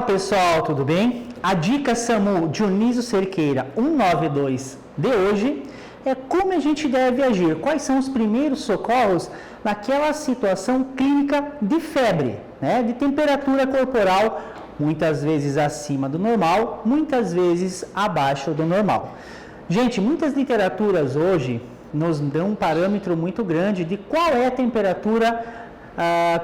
Olá pessoal, tudo bem? A dica SAMU Dionísio Cerqueira 192 de hoje é como a gente deve agir, quais são os primeiros socorros naquela situação clínica de febre, né? De temperatura corporal, muitas vezes acima do normal, muitas vezes abaixo do normal. Gente, muitas literaturas hoje nos dão um parâmetro muito grande de qual é a temperatura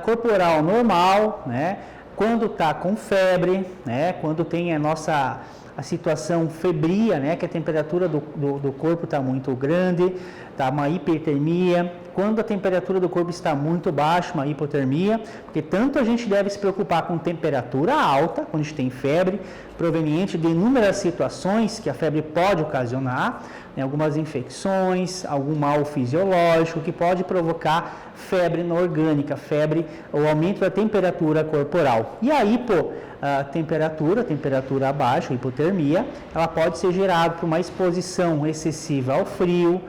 corporal normal, né? Quando está com febre, né? Quando tem a situação febria, né? Que a temperatura do corpo está muito grande, está uma hipertermia. Quando a temperatura do corpo está muito baixa, uma hipotermia, porque tanto a gente deve se preocupar com temperatura alta, quando a gente tem febre, proveniente de inúmeras situações que a febre pode ocasionar, né, algumas infecções, algum mal fisiológico que pode provocar febre orgânica, febre ou aumento da temperatura corporal. E aí, a temperatura abaixo, hipotermia, ela pode ser gerada por uma exposição excessiva ao frio,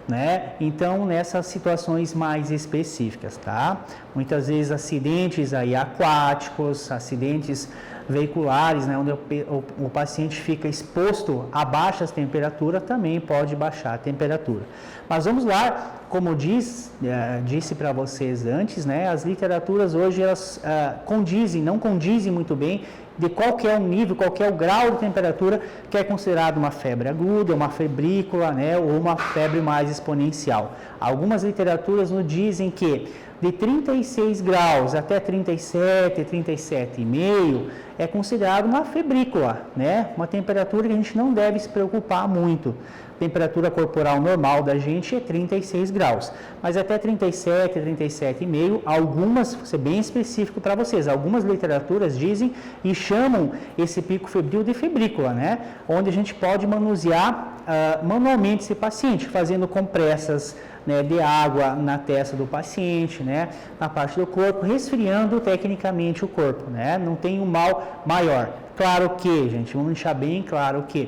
né? Então, nessas situações mais específicas, tá? Muitas vezes acidentes aí aquáticos, acidentes veiculares, né? Onde o paciente fica exposto a baixas temperaturas, também pode baixar a temperatura. Mas vamos lá, como disse para vocês antes, né? As literaturas hoje, elas não condizem muito bem de qual que é o nível, qual que é o grau de temperatura que é considerado uma febre aguda, uma febrícula, né, ou uma febre mais exponencial. Algumas literaturas nos dizem que de 36 graus até 37, 37,5 é considerado uma febrícula, né, uma temperatura que a gente não deve se preocupar muito. Temperatura corporal normal da gente é 36 graus, mas até 37, 37,5, algumas, vou ser bem específico para vocês, algumas literaturas dizem e chamam esse pico febril de febrícula, né? Onde a gente pode manusear manualmente esse paciente, fazendo compressas, né, de água na testa do paciente, né, na parte do corpo, resfriando tecnicamente o corpo, né? Não tem um mal maior. Claro que, gente, vamos deixar bem claro que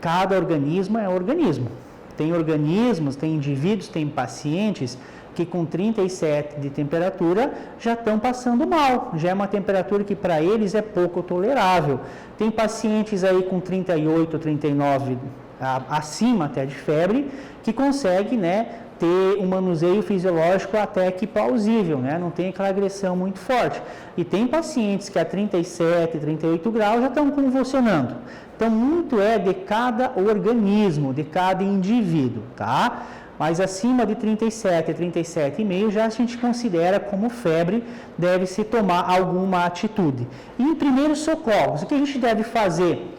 cada organismo é um organismo. Tem organismos, tem indivíduos, tem pacientes que com 37 de temperatura já estão passando mal. Já é uma temperatura que para eles é pouco tolerável. Tem pacientes aí com 38, 39 acima até de febre que consegue, né, ter um manuseio fisiológico até que plausível, né? Não tem aquela agressão muito forte. E tem pacientes que a 37, 38 graus já estão convulsionando. Então, muito é de cada organismo, de cada indivíduo, tá? Mas acima de 37, 37,5 já a gente considera como febre, deve-se tomar alguma atitude. E em primeiros socorros, o que a gente deve fazer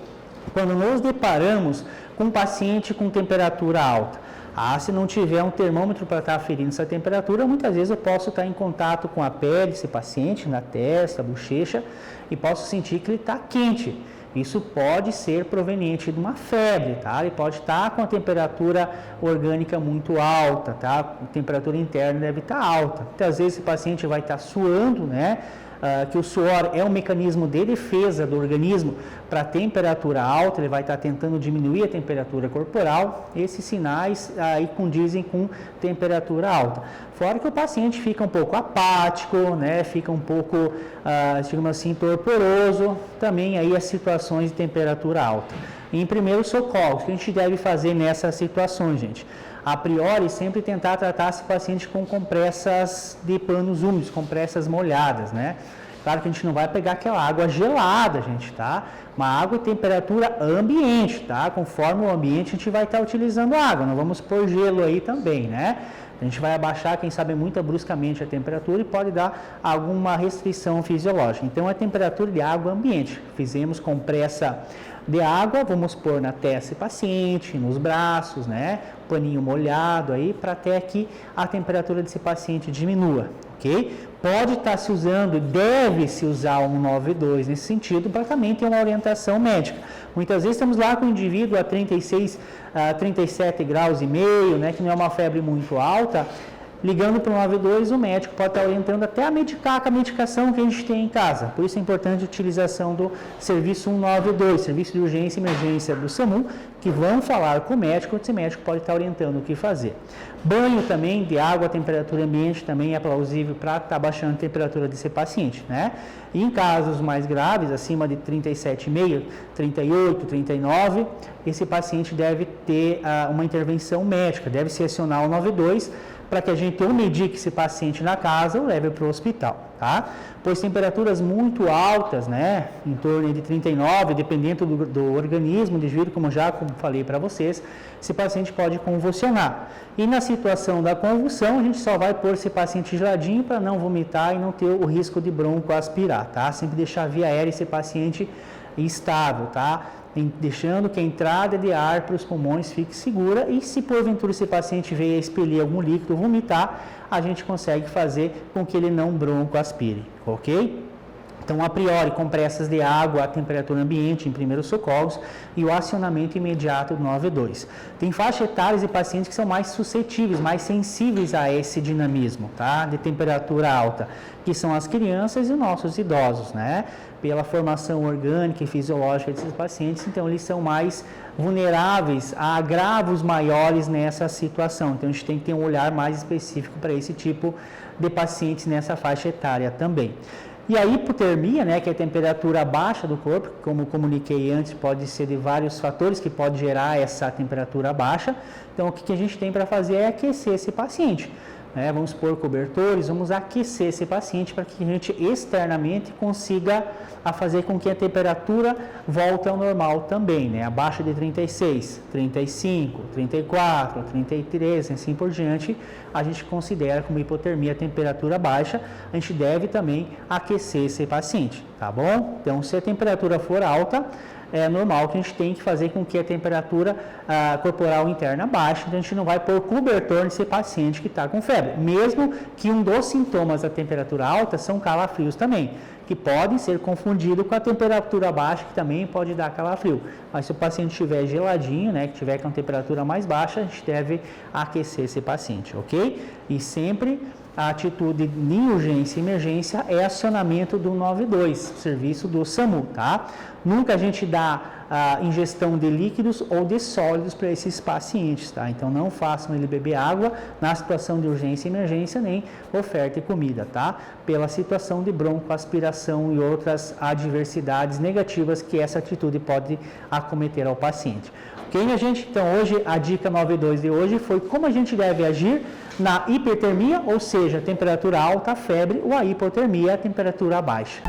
quando nos deparamos com um paciente com temperatura alta? Se não tiver um termômetro para estar aferindo essa temperatura, muitas vezes eu posso estar em contato com a pele desse paciente, na testa, bochecha, e posso sentir que ele está quente. Isso pode ser proveniente de uma febre, tá? Ele pode estar com a temperatura orgânica muito alta, tá? A temperatura interna deve estar alta. Muitas vezes esse paciente vai estar suando, né? Que o suor é um mecanismo de defesa do organismo para a temperatura alta, ele vai estar tentando diminuir a temperatura corporal. Esses sinais aí condizem com temperatura alta. Fora que o paciente fica um pouco apático, né? Fica um pouco, digamos assim, torporoso, também aí as situações de temperatura alta. Em primeiro socorro, o que a gente deve fazer nessas situações, gente? A priori, sempre tentar tratar esse paciente com compressas de panos úmidos, compressas molhadas, né? Claro que a gente não vai pegar aquela água gelada, gente, tá? Uma água em temperatura ambiente, tá? Conforme o ambiente, a gente vai estar utilizando água, não vamos pôr gelo aí também, né? A gente vai abaixar, quem sabe, muito bruscamente a temperatura e pode dar alguma restrição fisiológica. Então, a temperatura de água ambiente. Fizemos compressa de água, vamos pôr na testa do paciente, nos braços, né? Paninho molhado aí, para até que a temperatura desse paciente diminua, ok? Pode estar se usando, deve-se usar o 192 nesse sentido, para também ter uma orientação médica. Muitas vezes estamos lá com o indivíduo a 36, 37 graus e meio, né? Que não é uma febre muito alta. ligando para o 92, o médico pode estar orientando até a medicar com a medicação que a gente tem em casa. Por isso é importante a utilização do serviço 192, serviço de urgência e emergência do SAMU, que vão falar com o médico, esse médico pode estar orientando o que fazer. Banho também de água a temperatura ambiente também é plausível para estar baixando a temperatura desse paciente, né? E em casos mais graves, acima de 37,5, 38, 39, esse paciente deve ter uma intervenção médica, deve se acionar o 92 para que a gente ou medique esse paciente na casa ou leve para o hospital, tá? Pois temperaturas muito altas, né, em torno de 39, dependendo do organismo, desvio, como falei para vocês, esse paciente pode convulsionar. E na situação da convulsão, a gente só vai pôr esse paciente geladinho para não vomitar e não ter o risco de broncoaspirar, tá? Sempre deixar a via aérea esse paciente estável, tá? Deixando que a entrada de ar para os pulmões fique segura e se porventura esse paciente veio a expelir algum líquido, vomitar, a gente consegue fazer com que ele não broncoaspire, ok? Então, a priori, compressas de água à temperatura ambiente em primeiros socorros e o acionamento imediato do 92. Tem faixa etárias de pacientes que são mais suscetíveis, mais sensíveis a esse dinamismo, tá? De temperatura alta, que são as crianças e os nossos idosos, né? Pela formação orgânica e fisiológica desses pacientes, então eles são mais vulneráveis a agravos maiores nessa situação. Então, a gente tem que ter um olhar mais específico para esse tipo de pacientes nessa faixa etária também. E a hipotermia, né, que é a temperatura baixa do corpo, como comuniquei antes, pode ser de vários fatores que pode gerar essa temperatura baixa. Então, o que a gente tem para fazer é aquecer esse paciente, né? Vamos pôr cobertores, vamos aquecer esse paciente para que a gente externamente consiga fazer com que a temperatura volte ao normal também, né? Abaixo de 36, 35, 34, 33, assim por diante, a gente considera como hipotermia a temperatura baixa, a gente deve também aquecer esse paciente, tá bom? Então, se a temperatura for alta, é normal que a gente tem que fazer com que a temperatura corporal interna baixe, então a gente não vai pôr cobertor nesse paciente que está com febre, mesmo que um dos sintomas da temperatura alta são calafrios também, que podem ser confundidos com a temperatura baixa, que também pode dar calafrio. Mas se o paciente estiver geladinho, né, que tiver com a temperatura mais baixa, a gente deve aquecer esse paciente, ok? E sempre a atitude de urgência e emergência é acionamento do 92, serviço do SAMU, tá? Nunca a gente dá ingestão de líquidos ou de sólidos para esses pacientes, tá? Então, não façam ele beber água na situação de urgência e emergência, nem oferte comida, tá? Pela situação de broncoaspiração e outras adversidades negativas que essa atitude pode acometer ao paciente. Ok, minha gente? Então, hoje, a dica 92 de hoje foi como a gente deve agir na hipertermia, ou seja, temperatura alta, febre, ou a hipotermia, temperatura baixa.